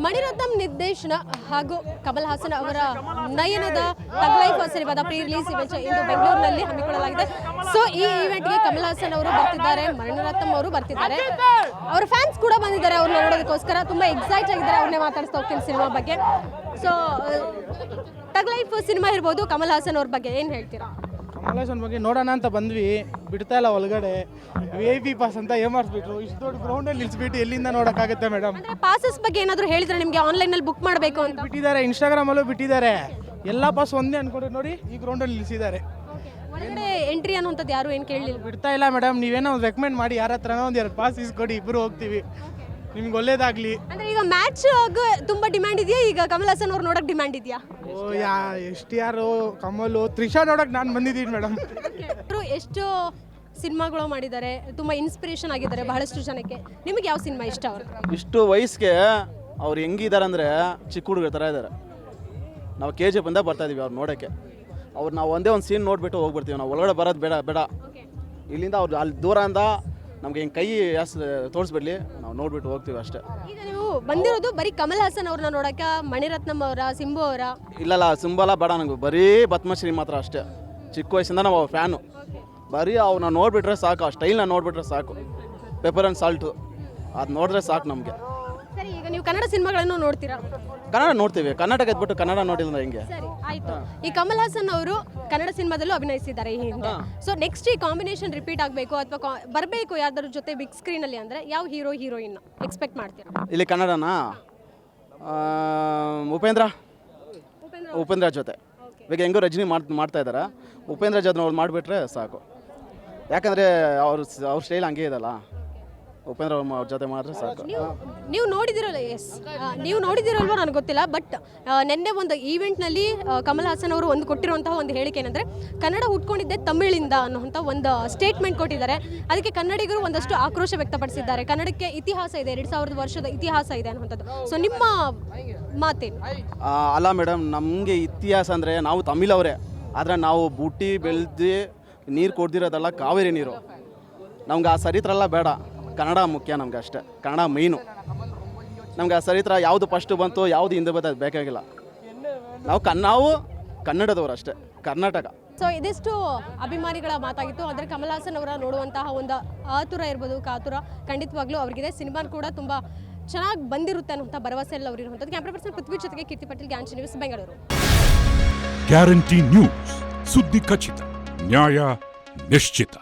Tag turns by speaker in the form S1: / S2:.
S1: ಮಣಿರತ್ನಂ ನಿರ್ದೇಶನ ಹಾಗೂ ಕಮಲ್ ಹಾಸನ್ ಅವರ ನಯನದ ತಗ್ ಲೈಫ್ ಸಿನಿಮಾದ ಪ್ರೀ ರಿಲೀಸ್ ಇವೆಂಟ್ ಇಂದು ಬೆಂಗಳೂರಿನಲ್ಲಿ ಹಮ್ಮಿಕೊಳ್ಳಲಾಗಿದೆ. ಸೊ ಈ ಇವೆಂಟ್ಗೆ ಕಮಲ್ ಹಾಸನ್ ಅವರು ಬರ್ತಿದ್ದಾರೆ, ಮಣಿರತ್ನಂ ಅವರು ಬರ್ತಿದ್ದಾರೆ, ಅವರ ಫ್ಯಾನ್ಸ್ ಕೂಡ ಬಂದಿದ್ದಾರೆ ಅವ್ರನ್ನ ನೋಡೋದಕ್ಕೋಸ್ಕರ. ತುಂಬಾ ಎಕ್ಸೈಟ್ ಆಗಿದ್ದಾರೆ, ಅವ್ರನ್ನೇ ಮಾತಾಡಿಸ್ತಾ ಹೋಗ್ತೀನಿ ಸಿನಿಮಾ ಬಗ್ಗೆ. ಸೊ ತಗ್ ಲೈಫ್ ಸಿನಿಮಾ ಇರ್ಬೋದು, ಕಮಲ್ ಹಾಸನ್ ಅವ್ರ ಬಗ್ಗೆ ಏನು ಹೇಳ್ತೀರಾ?
S2: ಕಮಲ್ ಹಾಸನ್ ಬಗ್ಗೆ ನೋಡೋಣ ಅಂತ ಬಂದ್ವಿ, ಬಿಡ್ತಾ ಇಲ್ಲ ಒಳಗಡೆ. VIP ಪಾಸ್ ಅಂತ ಏಮಾರಿಸ್ಬಿಟ್ರು, ಇಷ್ಟು ದೊಡ್ಡ ಗ್ರೌಂಡಲ್ಲಿ ನಿಲ್ಸ್ಬಿಟ್ಟು ಎಲ್ಲಿಂದ ನೋಡೋಕ್ಕಾಗುತ್ತೆ ಮೇಡಮ್?
S1: ಅಂದ್ರೆ ಪಾಸಸ್ ಬಗ್ಗೆ ಏನಾದರೂ ಹೇಳಿದ್ರೆ ನಿಮಗೆ ಆನ್ಲೈನಲ್ಲಿ ಬುಕ್ ಮಾಡಬೇಕು ಅಂತ
S2: ಬಿಟ್ಟಿದ್ದಾರೆ, ಇನ್ಸ್ಟಾಗ್ರಾಮಲ್ಲೂ ಬಿಟ್ಟಿದ್ದಾರೆ. ಎಲ್ಲ ಪಾಸ್ ಒಂದೇ ಅನ್ಕೊಂಡ್ರೆ ನೋಡಿ ಈ ಗ್ರೌಂಡಲ್ಲಿ ನಿಲ್ಸಿದ್ದಾರೆ.
S1: ಹೊರಗಡೆ ಎಂಟ್ರಿ ಅನ್ನುವಂಥದ್ದು ಯಾರು ಏನು ಕೇಳಲಿಲ್ಲ.
S2: ಬಿಡ್ತಾ ಇಲ್ಲ ಮೇಡಮ್, ನೀವೇನೋ ಒಂದು ರೆಕಮೆಂಡ್ ಮಾಡಿ, ಯಾರ ಹತ್ರನೋ ಒಂದು 2 ಪಾಸ್ ಇಸ್ಕೊಡಿ, ಇಬ್ಬರು ಹೋಗ್ತೀವಿ, ನಿಮ್ಗೆ ಒಳ್ಳೇದಾಗಲಿ.
S1: ಅಂದ್ರೆ ಈಗ ಮ್ಯಾಚ್ ತುಂಬಾ ಡಿಮ್ಯಾಂಡ್ ಇದೆಯಾ? ಈಗ ಕಮಲ್ ಹಾಸನ್ ಅವ್ರು ನೋಡಕ್ ಡಿಮ್ಯಾಂಡ್ ಇದೆಯಾ?
S2: ಓ STR, ಕಮಲು, ತ್ರಿಷಾ ನೋಡೋಕೆ ನಾನು ಬಂದಿದ್ದೀನಿ ಮೇಡಮ್.
S1: ಎಷ್ಟು ಸಿನಿಮಾಗಳು ಮಾಡಿದ್ದಾರೆ, ತುಂಬಾ ಇನ್ಸ್ಪಿರೇಷನ್ ಆಗಿದ್ದಾರೆ ಬಹಳಷ್ಟು ಜನಕ್ಕೆ. ನಿಮಗೆ ಯಾವ ಸಿನಿಮಾ ಇಷ್ಟ ಅವರು?
S3: ಇಷ್ಟು ವಯಸ್ಸಿಗೆ ಅವ್ರು ಹೆಂಗಿದ್ದಾರೆ ಅಂದರೆ ಚಿಕ್ಕ ಹುಡುಗರ ಥರ ಇದ್ದಾರೆ. ನಾವು KGF ಬಂದ ಬರ್ತಾ ಇದೀವಿ ಅವ್ರು ನೋಡೋಕ್ಕೆ. ಅವ್ರು ನಾವು ಒಂದೇ ಒಂದು ಸೀನ್ ನೋಡಿಬಿಟ್ಟು ಹೋಗ್ಬಿಡ್ತೀವಿ, ನಾವು ಒಳಗಡೆ ಬರೋದು ಬೇಡ. ಇಲ್ಲಿಂದ ಅವ್ರು ಅಲ್ಲಿ ದೂರದಿಂದ ನಮ್ಗೆ ಹಿಂಗೆ ಕೈ ತೋರಿಸ್ಬಿಡ್ಲಿ, ನಾವು ನೋಡ್ಬಿಟ್ಟು ಹೋಗ್ತೀವಿ ಅಷ್ಟೇ.
S1: ಈಗ ನೀವು ಬಂದಿರೋದು ಬರೀ ಕಮಲ್ ಹಾಸನ್ ಅವ್ರನ್ನ ನೋಡಕ್ಕೆ, ಮಣಿರತ್ನಂ ಅವರ, ಸಿಂಬು ಅವರ?
S3: ಇಲ್ಲ ಸಿಂಬಲ ಬೇಡ, ನನಗೆ ಬರೀ ಪದ್ಮಶ್ರೀ ಮಾತ್ರ ಅಷ್ಟೇ. ಚಿಕ್ಕ ವಯಸ್ಸಿಂದ ನಾವು ಅವ್ರ ಫ್ಯಾನು. ಬರೀ ಅವ್ರನ್ನ ನೋಡಿಬಿಟ್ರೆ ಸಾಕು, ಆ ಸ್ಟೈಲ್ನ ನೋಡಿಬಿಟ್ರೆ ಸಾಕು. ಪೆಪ್ಪರ್ ಆ್ಯಂಡ್ ಸಾಲ್ಟು ಅದು ನೋಡಿದ್ರೆ ಸಾಕು ನಮಗೆ.
S1: ಸರಿ, ಈಗ ನೀವು ಕನ್ನಡ ಸಿನಿಮಾಗಳನ್ನು ನೋಡ್ತೀರಾ?
S3: ಕನ್ನಡ ನೋಡ್ತೀವಿ, ಕರ್ನಾಟಕ ಎದ್ಬಿಟ್ಟು ಕನ್ನಡ ನೋಡಿಲ್ಲ ಹೆಂಗೆ?
S1: ಸರಿ, ಆಯ್ತು. ಈ ಕಮಲ್ ಹಾಸನ್ ಅವರು ಕನ್ನಡ ಸಿನಿಮಾದಲ್ಲೂ ಅಭಿನಯಿಸಿದ್ದಾರೆ ಈ ಹಿಂದೆ. ಸೊ ನೆಕ್ಸ್ಟ್ ಈ ಕಾಂಬಿನೇಷನ್ ರಿಪೀಟ್ ಆಗಬೇಕು ಅಥವಾ ಬರಬೇಕು ಯಾರ್ದಾರ ಜೊತೆ ಬಿಗ್ ಸ್ಕ್ರೀನ್ ಅಲ್ಲಿ ಅಂದ್ರೆ ಯಾವ ಹೀರೋ ಹೀರೋಯಿನ್ ಎಕ್ಸ್ಪೆಕ್ಟ್ ಮಾಡ್ತೀರಾ?
S3: ಇಲ್ಲಿ ಕನ್ನಡನಾ? ಉಪೇಂದ್ರ ಜೊತೆ. ಈಗ ಹೆಂಗೋ ರಜನಿ ಮಾಡ್ತಾ ಇದ್ದಾರೆ, ಉಪೇಂದ್ರ ಜೊತೆ ಅವ್ರು ಮಾಡಿಬಿಟ್ರೆ ಸಾಕು. ಯಾಕಂದರೆ ಅವ್ರ ಸ್ಟೈಲ್ ಹಂಗೆ ಇದಲ್ಲ, ಉಪೇಂದ್ರ ಅವ್ರ ಜೊತೆ ಮಾಡಿದ್ರೆ ಸಾಕು.
S1: ನೀವು ನೋಡಿದಿರಲ್ಲ? ಎಸ್, ನೀವು ನೋಡಿದಿರಲ್ವೋ ನನಗೆ ಗೊತ್ತಿಲ್ಲ. ಬಟ್ ನಿನ್ನೆ ಒಂದು ಈವೆಂಟ್ನಲ್ಲಿ ಕಮಲ್ ಹಾಸನ್ ಅವರು ಒಂದು ಕೊಟ್ಟಿರುವಂತಹ ಒಂದು ಹೇಳಿಕೆ ಏನಂದರೆ, ಕನ್ನಡ ಹುಟ್ಕೊಂಡಿದ್ದೆ ತಮಿಳಿಂದ ಅನ್ನುವಂಥ ಒಂದು ಸ್ಟೇಟ್ಮೆಂಟ್ ಕೊಟ್ಟಿದ್ದಾರೆ. ಅದಕ್ಕೆ ಕನ್ನಡಿಗರು ಒಂದಷ್ಟು ಆಕ್ರೋಶ ವ್ಯಕ್ತಪಡಿಸಿದ್ದಾರೆ. ಕನ್ನಡಕ್ಕೆ ಇತಿಹಾಸ ಇದೆ, 2000 ವರ್ಷದ ಇತಿಹಾಸ ಇದೆ ಅನ್ನುವಂಥದ್ದು. ಸೊ ನಿಮ್ಮ ಮಾತೇನು?
S3: ಅಲ್ಲ ಮೇಡಮ್, ನಮಗೆ ಇತಿಹಾಸ ಅಂದರೆ ನಾವು ತಮಿಳವರೇ, ಆದರೆ ನಾವು ಬುಟ್ಟಿ ಬೆಳೆದು ನೀರು ಕೊಡ್ದಿರೋದಲ್ಲ ಕಾವೇರಿ ನೀರು. ನಮ್ಗೆ ಆ ಚರಿತ್ರೆ ಎಲ್ಲ ಬೇಡ, ಕನ್ನಡ ಮುಖ್ಯ ನಮ್ಗೆ ಅಷ್ಟೇ. ಕನ್ನಡ ಮೈನು ನಮ್ಗೆ. ಆ ಚರಿತ್ರೆ ಯಾವುದು ಫಸ್ಟು ಬಂತು, ಯಾವುದು ಹಿಂದೆ ಬಂತು, ಅದು ಬೇಕಾಗಿಲ್ಲ. ನಾವು ಕನ್ನಡದವರು ಅಷ್ಟೇ, ಕರ್ನಾಟಕ.
S1: ಸೊ ಇದಿಷ್ಟು ಅಭಿಮಾನಿಗಳ ಮಾತಾಗಿತ್ತು. ಆದರೆ ಕಮಲ್ ಹಾಸನ್ ಅವರ ನೋಡುವಂತಹ ಒಂದು ಆತುರ ಇರ್ಬೋದು, ಕಾತುರ ಖಂಡಿತವಾಗ್ಲೂ ಅವ್ರಿಗಿದೆ. ಸಿನಿಮಾ ಕೂಡ ತುಂಬ ಚೆನ್ನಾಗಿ ಬಂದಿರುತ್ತೆ ಅನ್ನುವಂಥ ಭರವಸೆ ಎಲ್ಲ ಅವ್ರು ಇರುವಂಥದ್ದು. ಕ್ಯಾಮ್ರಾ ಪರ್ಸನ್ ಪೃಥ್ವಿ ಜೊತೆಗೆ Keerthi Patel, Guarantee News, Bengaluru.
S4: Guarantee News, ಸುದ್ದಿ ಖಚಿತ, ನ್ಯಾಯ ನಿಶ್ಚಿತ.